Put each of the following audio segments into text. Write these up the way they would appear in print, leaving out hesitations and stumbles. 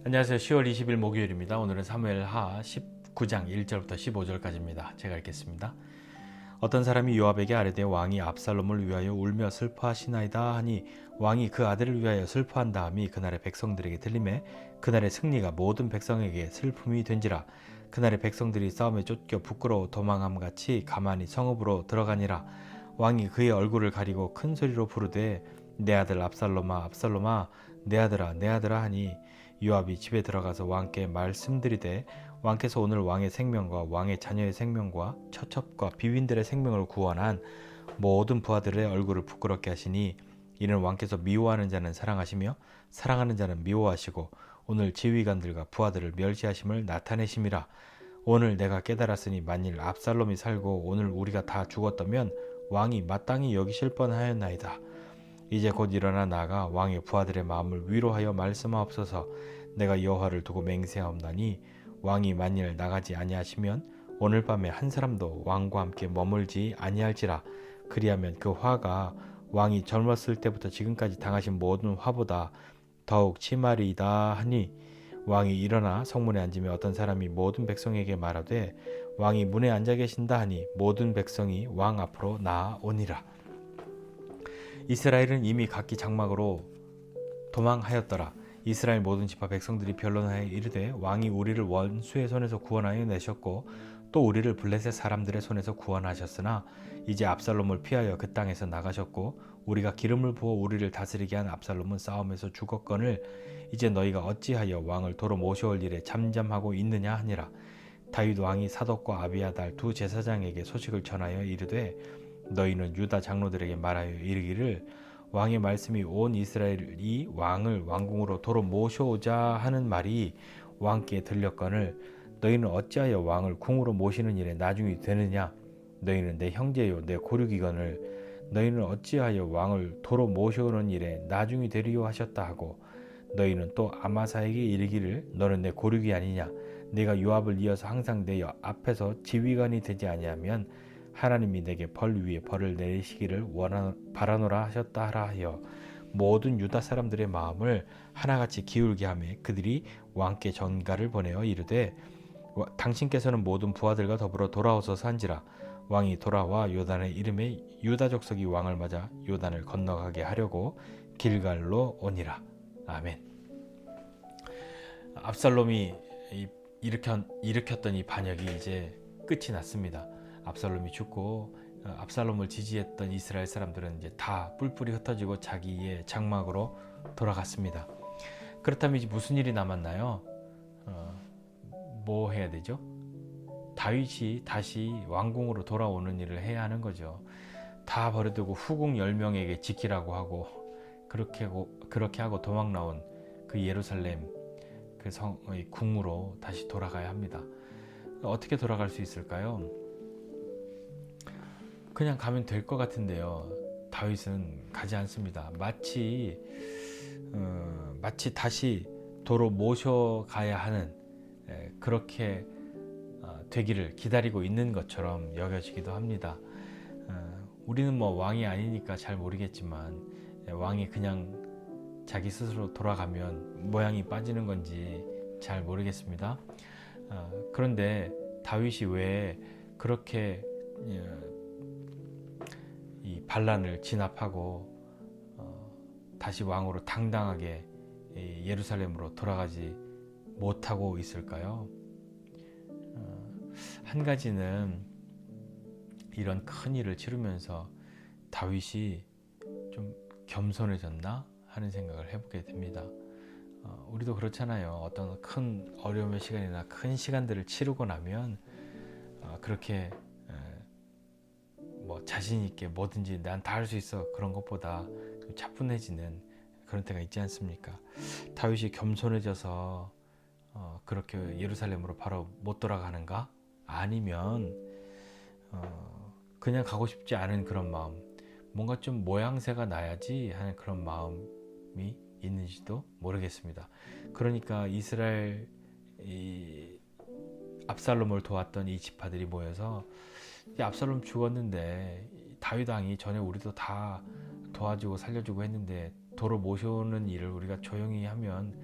안녕하세요. 10월 20일 목요일입니다. 오늘은 사무엘하 19장 1절부터 15절까지입니다. 제가 읽겠습니다. 어떤 사람이 요압에게 아뢰되 왕이 압살롬을 위하여 울며 슬퍼하시나이다 하니 왕이 그 아들을 위하여 슬퍼한 다음이 그날의 백성들에게 들리매 그날의 승리가 모든 백성에게 슬픔이 된지라. 그날의 백성들이 싸움에 쫓겨 부끄러워 도망함 같이 가만히 성읍으로 들어가니라. 왕이 그의 얼굴을 가리고 큰 소리로 부르되 내 아들 압살롬아 압살롬아 내 아들아 내 아들아 하니 요압이 집에 들어가서 왕께 말씀드리되 왕께서 오늘 왕의 생명과 왕의 자녀의 생명과 처첩과 비윈들의 생명을 구원한 모든 부하들의 얼굴을 부끄럽게 하시니 이는 왕께서 미워하는 자는 사랑하시며 사랑하는 자는 미워하시고 오늘 지휘관들과 부하들을 멸시하심을 나타내심이라. 오늘 내가 깨달았으니 만일 압살롬이 살고 오늘 우리가 다 죽었다면 왕이 마땅히 여기실 뻔하였나이다. 이제 곧 일어나 나아가 왕의 부하들의 마음을 위로하여 말씀하옵소서. 내가 여호와를 두고 맹세하옵나니 왕이 만일 나가지 아니하시면 오늘 밤에 한 사람도 왕과 함께 머물지 아니할지라. 그리하면 그 화가 왕이 젊었을 때부터 지금까지 당하신 모든 화보다 더욱 심하리이다 하니 왕이 일어나 성문에 앉으며 어떤 사람이 모든 백성에게 말하되 왕이 문에 앉아 계신다 하니 모든 백성이 왕 앞으로 나아오니라. 이스라엘은 이미 각기 장막으로 도망하였더라. 이스라엘 모든 지파 백성들이 변론하여 이르되 왕이 우리를 원수의 손에서 구원하여 내셨고 또 우리를 블레셋 사람들의 손에서 구원하셨으나 이제 압살롬을 피하여 그 땅에서 나가셨고 우리가 기름을 부어 우리를 다스리게 한 압살롬은 싸움에서 죽었거늘 이제 너희가 어찌하여 왕을 도로 모셔올 일에 잠잠하고 있느냐 하니라. 다윗 왕이 사독과 아비아달 두 제사장에게 소식을 전하여 이르되 너희는 유다 장로들에게 말하여 이르기를 왕의 말씀이 온 이스라엘이 왕을 왕궁으로 도로 모셔오자 하는 말이 왕께 들렸거늘 너희는 어찌하여 왕을 궁으로 모시는 일에 나중이 되느냐. 너희는 내 형제요 내 고륙이거늘 너희는 어찌하여 왕을 도로 모셔오는 일에 나중이 되리요 하셨다 하고 너희는 또 아마사에게 이르기를 너는 내 고륙이 아니냐. 내가 요압을 이어서 항상 내 앞에서 지휘관이 되지 아니하면 하나님이 내게 벌 위에 벌을 내리시기를 바라노라 하셨다 하라 하여 모든 유다 사람들의 마음을 하나같이 기울게 하며 그들이 왕께 전가를 보내어 이르되 당신께서는 모든 부하들과 더불어 돌아오소서 한지라. 왕이 돌아와 요단의 이름에 유다 족속이 왕을 맞아 요단을 건너가게 하려고 길갈로 오니라. 아멘. 압살롬이 일으켰던 이 반역이 이제 끝이 났습니다. 압살롬이 죽고 압살롬을 지지했던 이스라엘 사람들은 이제 다 뿔뿔이 흩어지고 자기의 장막으로 돌아갔습니다. 그렇다면 이제 무슨 일이 남았나요? 뭐 해야 되죠? 다윗이 다시 왕궁으로 돌아오는 일을 해야 하는 거죠. 다 버려두고 후궁 10명에게 지키라고 하고 그렇게 하고 도망 나온 그 예루살렘 그 성의 궁으로 다시 돌아가야 합니다. 어떻게 돌아갈 수 있을까요? 그냥 가면 될 것 같은데요. 다윗은 가지 않습니다. 마치 다시 도로 모셔가야 하는 그렇게 되기를 기다리고 있는 것처럼 여겨지기도 합니다. 우리는 뭐 왕이 아니니까 잘 모르겠지만 왕이 그냥 자기 스스로 돌아가면 모양이 빠지는 건지 잘 모르겠습니다. 그런데 다윗이 왜 그렇게 이 반란을 진압하고 다시 왕으로 당당하게 예루살렘으로 돌아가지 못하고 있을까요? 한 가지는 이런 큰 일을 치르면서 다윗이 좀 겸손해졌나 하는 생각을 해보게 됩니다. 우리도 그렇잖아요. 어떤 큰 어려움의 시간이나 큰 시간들을 치르고 나면 그렇게 뭐 자신 있게 뭐든지 난 다 할 수 있어 그런 것보다 좀 차분해지는 그런 때가 있지 않습니까? 다윗이 겸손해져서 그렇게 예루살렘으로 바로 못 돌아가는가? 아니면 그냥 가고 싶지 않은 그런 마음, 뭔가 좀 모양새가 나야지 하는 그런 마음이 있는지도 모르겠습니다. 그러니까 이스라엘 압살롬을 도왔던 이 지파들이 모여서 압살롬 죽었는데 다윗 왕이 전에 우리도 다 도와주고 살려주고 했는데 도로 모셔오는 일을 우리가 조용히 하면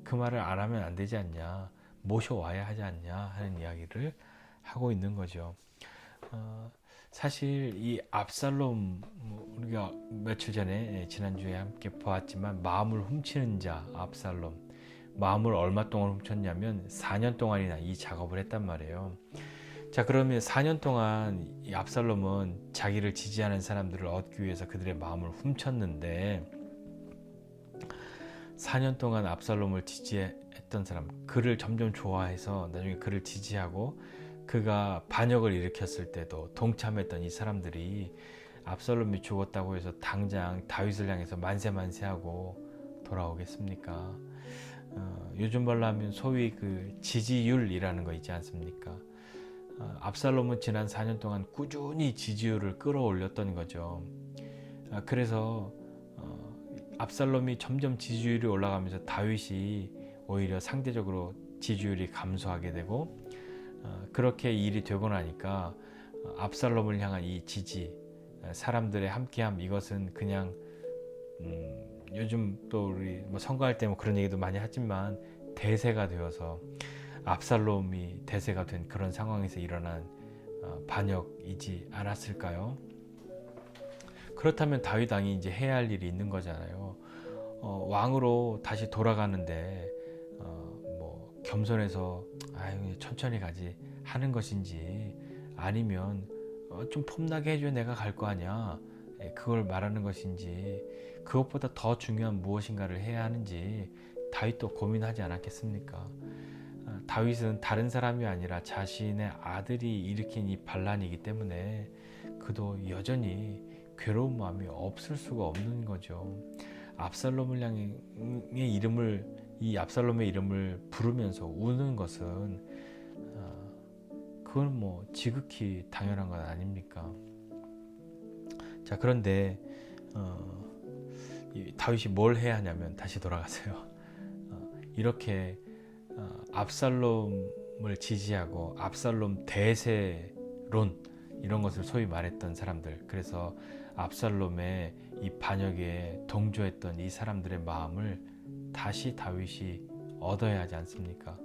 그 말을 안 하면 안 되지 않냐, 모셔와야 하지 않냐 하는 이야기를 하고 있는 거죠. 사실 이 압살롬, 우리가 며칠 전에 지난주에 함께 보았지만 마음을 훔치는 자 압살롬, 마음을 얼마 동안 훔쳤냐면 4년 동안이나 이 작업을 했단 말이에요. 자, 그러면 4년 동안 이 압살롬은 자기를 지지하는 사람들을 얻기 위해서 그들의 마음을 훔쳤는데, 4년 동안 압살롬을 지지했던 사람, 그를 점점 좋아해서 나중에 그를 지지하고 그가 반역을 일으켰을 때도 동참했던 이 사람들이 압살롬이 죽었다고 해서 당장 다윗을 향해서 만세만세하고 돌아오겠습니까? 요즘 말로 하면 소위 그 지지율이라는 거 있지 않습니까? 압살롬은 지난 4년 동안 꾸준히 지지율을 끌어올렸던 거죠. 그래서 압살롬이 점점 지지율이 올라가면서 다윗이 오히려 상대적으로 지지율이 감소하게 되고, 그렇게 일이 되고 나니까 압살롬을 향한 이 지지, 사람들의 함께함, 이것은 그냥 요즘 또 우리 뭐 선거할 때 뭐 그런 얘기도 많이 하지만 대세가 되어서 압살롬이 대세가 된 그런 상황에서 일어난 반역이지 않았을까요? 그렇다면 다윗 왕이 이제 해야 할 일이 있는 거잖아요. 왕으로 다시 돌아가는데 뭐 겸손해서 아유 천천히 가지 하는 것인지, 아니면 좀 폼나게 해줘 내가 갈 거 아니야, 그걸 말하는 것인지, 그것보다 더 중요한 무엇인가를 해야 하는지 다윗도 고민하지 않았겠습니까? 다윗은 다른 사람이 아니라 자신의 아들이 일으킨 이 반란이기 때문에 그도 여전히 괴로운 마음이 없을 수가 없는 거죠. 압살롬을 향해 이 압살롬의 이름을 부르면서 우는 것은 그건 뭐 지극히 당연한 건 아닙니까? 자, 그런데 다윗이 뭘 해야 하냐면, 다시 돌아가세요. 이렇게 압살롬을 지지하고 압살롬 대세론, 이런 것을 소위 말했던 사람들, 그래서 압살롬의 이 반역에 동조했던 이 사람들의 마음을 다시 다윗이 얻어야 하지 않습니까?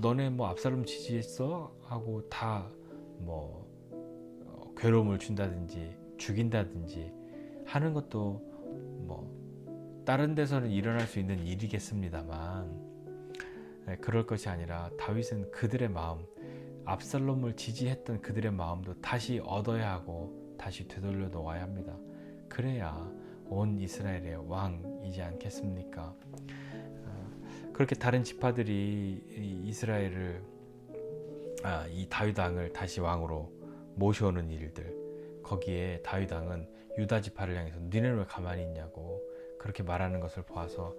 너네 뭐 압살롬 지지했어? 하고 다 뭐 괴로움을 준다든지 죽인다든지 하는 것도 뭐 다른 데서는 일어날 수 있는 일이겠습니다만, 그럴 것이 아니라 다윗은 그들의 마음, 압살롬을 지지했던 그들의 마음도 다시 얻어야 하고 다시 되돌려 놓아야 합니다. 그래야 온 이스라엘의 왕이지 않겠습니까? 그렇게 다른 지파들이 이스라엘을, 이 다윗 왕을 다시 왕으로 모셔오는 일들, 거기에 다윗 왕은 유다 지파를 향해서 너희는 왜 가만히 있냐고 그렇게 말하는 것을 보아서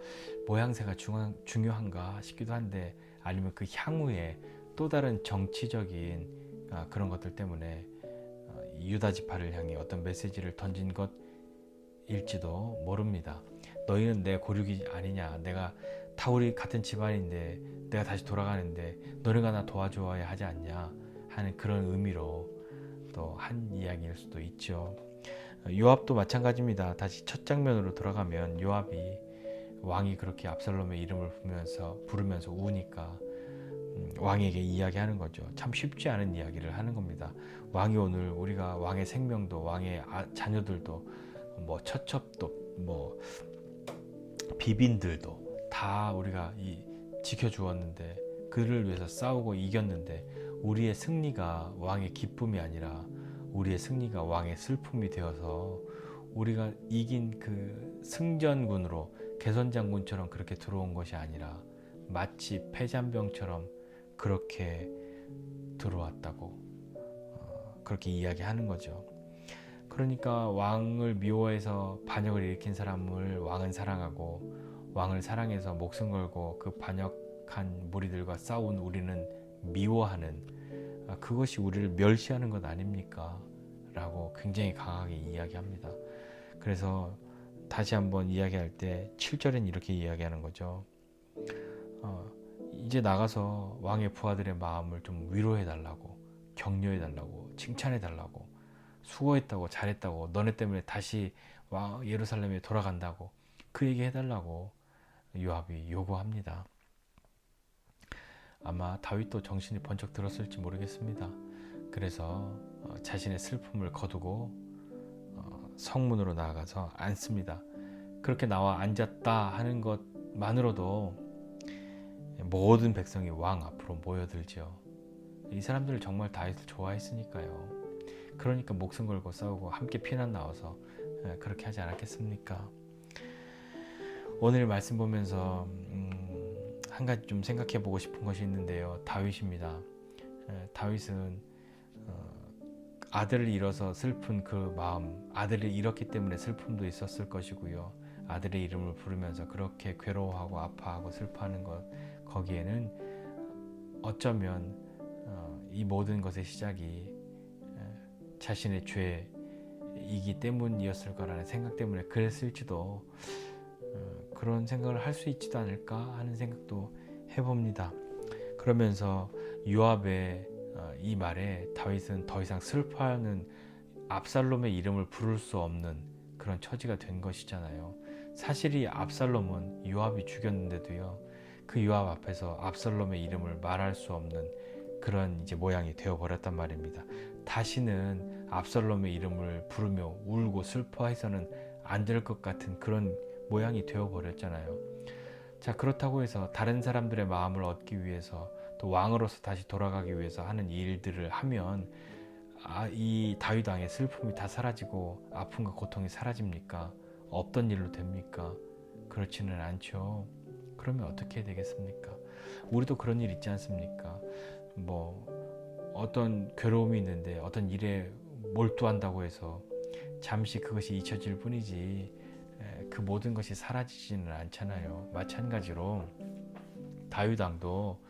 모양새가 중요한가 싶기도 한데, 아니면 그 향후에 또 다른 정치적인 그런 것들 때문에 유다 지파를 향해 어떤 메시지를 던진 것일지도 모릅니다. 너희는 내 고륙이 아니냐, 내가 다 우리 같은 집안인데 내가 다시 돌아가는데 너네가 나 도와줘야 하지 않냐 하는 그런 의미로 또 한 이야기일 수도 있죠. 요압도 마찬가지입니다. 다시 첫 장면으로 돌아가면 요압이 왕이 그렇게 압살롬의 이름을 부르면서 우니까 왕에게 이야기하는 거죠. 참 쉽지 않은 이야기를 하는 겁니다. 왕이 오늘 우리가 왕의 생명도 왕의 자녀들도 뭐 처첩도 뭐 비빈들도 다 우리가 지켜주었는데, 그를 위해서 싸우고 이겼는데 우리의 승리가 왕의 기쁨이 아니라 우리의 승리가 왕의 슬픔이 되어서 우리가 이긴 그 승전군으로 개선장군처럼 그렇게 들어온 것이 아니라 마치 패잔병처럼 그렇게 들어왔다고 그렇게 이야기하는 거죠. 그러니까 왕을 미워해서 반역을 일으킨 사람을 왕은 사랑하고, 왕을 사랑해서 목숨 걸고 그 반역한 무리들과 싸운 우리는 미워하는, 그것이 우리를 멸시하는 것 아닙니까? 라고 굉장히 강하게 이야기합니다. 그래서 다시 한번 이야기할 때 7절엔 이렇게 이야기하는 거죠. 이제 나가서 왕의 부하들의 마음을 좀 위로해 달라고, 격려해 달라고, 칭찬해 달라고, 수고했다고, 잘했다고, 너네 때문에 다시 예루살렘에 돌아간다고 그 얘기 해달라고 요압이 요구합니다. 아마 다윗도 정신이 번쩍 들었을지 모르겠습니다. 그래서 자신의 슬픔을 거두고 성문으로 나아가서 앉습니다. 그렇게 나와 앉았다 하는 것만으로도 모든 백성이 왕 앞으로 모여들죠. 이 사람들을 정말 다윗을 좋아했으니까요. 그러니까 목숨 걸고 싸우고 함께 피난 나와서 그렇게 하지 않았겠습니까? 오늘 말씀 보면서 한 가지 좀 생각해 보고 싶은 것이 있는데요. 다윗입니다. 다윗은 아들을 잃어서 슬픈 그 마음, 아들을 잃었기 때문에 슬픔도 있었을 것이고요. 아들의 이름을 부르면서 그렇게 괴로워하고 아파하고 슬퍼하는 것, 거기에는 어쩌면 이 모든 것의 시작이 자신의 죄이기 때문이었을 거라는 생각 때문에 그랬을지도, 그런 생각을 할 수 있지도 않을까 하는 생각도 해봅니다. 그러면서 요압의 이 말에 다윗은 더 이상 슬퍼하는, 압살롬의 이름을 부를 수 없는 그런 처지가 된 것이잖아요. 사실이 압살롬은 요압이 죽였는데도요, 그 요압 앞에서 압살롬의 이름을 말할 수 없는 그런 이제 모양이 되어버렸단 말입니다. 다시는 압살롬의 이름을 부르며 울고 슬퍼해서는 안 될 것 같은 그런 모양이 되어버렸잖아요. 자, 그렇다고 해서 다른 사람들의 마음을 얻기 위해서, 또 왕으로서 다시 돌아가기 위해서 하는 일들을 하면 이 다윗 왕의 슬픔이 다 사라지고 아픔과 고통이 사라집니까? 없던 일로 됩니까? 그렇지는 않죠. 그러면 어떻게 되겠습니까? 우리도 그런 일 있지 않습니까? 어떤 괴로움이 있는데 어떤 일에 몰두한다고 해서 잠시 그것이 잊혀질 뿐이지 그 모든 것이 사라지지는 않잖아요. 마찬가지로 다윗 왕도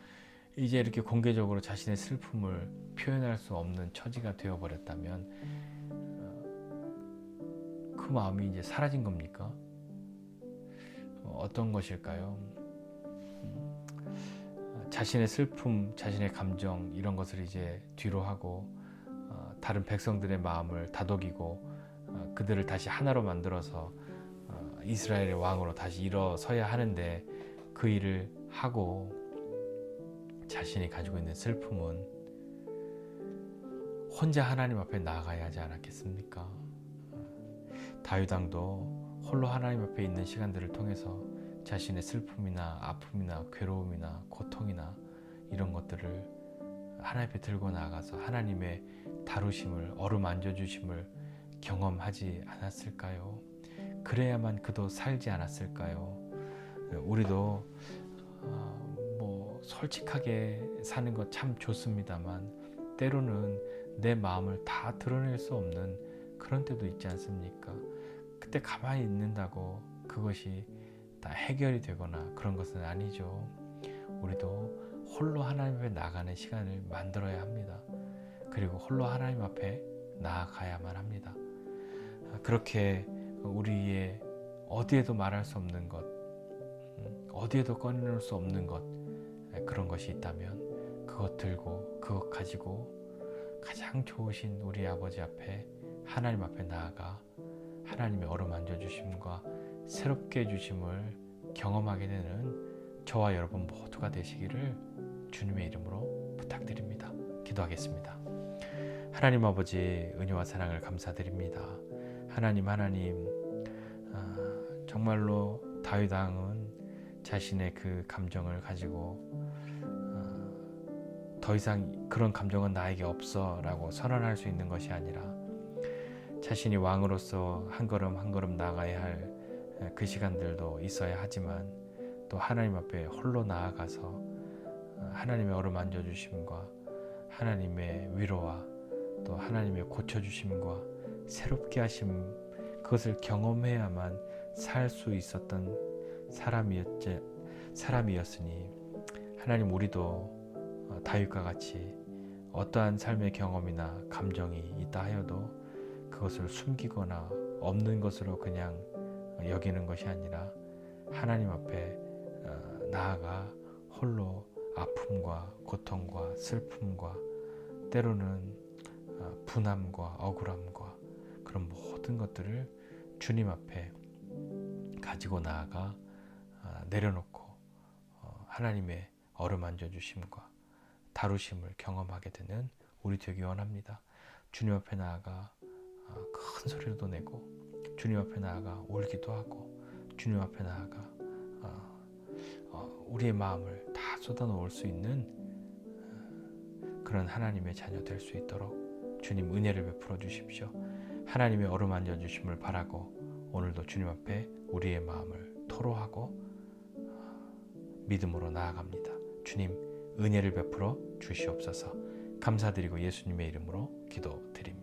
이제 이렇게 공개적으로 자신의 슬픔을 표현할 수 없는 처지가 되어버렸다면 그 마음이 이제 사라진 겁니까? 어떤 것일까요? 자신의 슬픔, 자신의 감정, 이런 것을 이제 뒤로 하고 다른 백성들의 마음을 다독이고 그들을 다시 하나로 만들어서 이스라엘의 왕으로 다시 일어서야 하는데, 그 일을 하고 자신이 가지고 있는 슬픔은 혼자 하나님 앞에 나아가야 하지 않았겠습니까? 다윗 왕도 홀로 하나님 앞에 있는 시간들을 통해서 자신의 슬픔이나 아픔이나 괴로움이나 고통이나 이런 것들을 하나님 앞에 들고 나아가서 하나님의 다루심을, 어루만져 주심을 경험하지 않았을까요? 그래야만 그도 살지 않았을까요? 우리도 솔직하게 사는 것 참 좋습니다만 때로는 내 마음을 다 드러낼 수 없는 그런 때도 있지 않습니까? 그때 가만히 있는다고 그것이 다 해결이 되거나 그런 것은 아니죠. 우리도 홀로 하나님 앞에 나가는 시간을 만들어야 합니다. 그리고 홀로 하나님 앞에 나아가야만 합니다. 그렇게 우리의 어디에도 말할 수 없는 것, 어디에도 꺼내놓을 수 없는 것, 그런 것이 있다면 그것 들고 그것 가지고 가장 좋으신 우리 아버지 앞에, 하나님 앞에 나아가 하나님의 어루만져 주심과 새롭게 해주심을 경험하게 되는 저와 여러분 모두가 되시기를 주님의 이름으로 부탁드립니다. 기도하겠습니다. 하나님 아버지, 은혜와 사랑을 감사드립니다. 하나님 정말로 다윗 왕은 자신의 그 감정을 가지고 더 이상 그런 감정은 나에게 없어 라고 선언할 수 있는 것이 아니라, 자신이 왕으로서 한 걸음 한 걸음 나아가야 할 그 시간들도 있어야 하지만, 또 하나님 앞에 홀로 나아가서 하나님의 어루만져 주심과 하나님의 위로와 또 하나님의 고쳐주심과 새롭게 하심, 그것을 경험해야만 살 수 있었던 사람이었으니, 하나님, 우리도 다윗과 같이 어떠한 삶의 경험이나 감정이 있다 하여도 그것을 숨기거나 없는 것으로 그냥 여기는 것이 아니라 하나님 앞에 나아가 홀로 아픔과 고통과 슬픔과 때로는 분함과 억울함과 그런 모든 것들을 주님 앞에 가지고 나아가 내려놓고 하나님의 어루만져 주심과 다루심을 경험하게 되는 우리 되기 원합니다. 주님 앞에 나아가 큰 소리도 내고 주님 앞에 나아가 울기도 하고 주님 앞에 나아가 우리의 마음을 다 쏟아놓을 수 있는 그런 하나님의 자녀 될 수 있도록 주님 은혜를 베풀어 주십시오. 하나님의 어루만져 주심을 바라고 오늘도 주님 앞에 우리의 마음을 토로하고 믿음으로 나아갑니다. 주님 은혜를 베풀어 주시옵소서. 감사드리고 예수님의 이름으로 기도드립니다.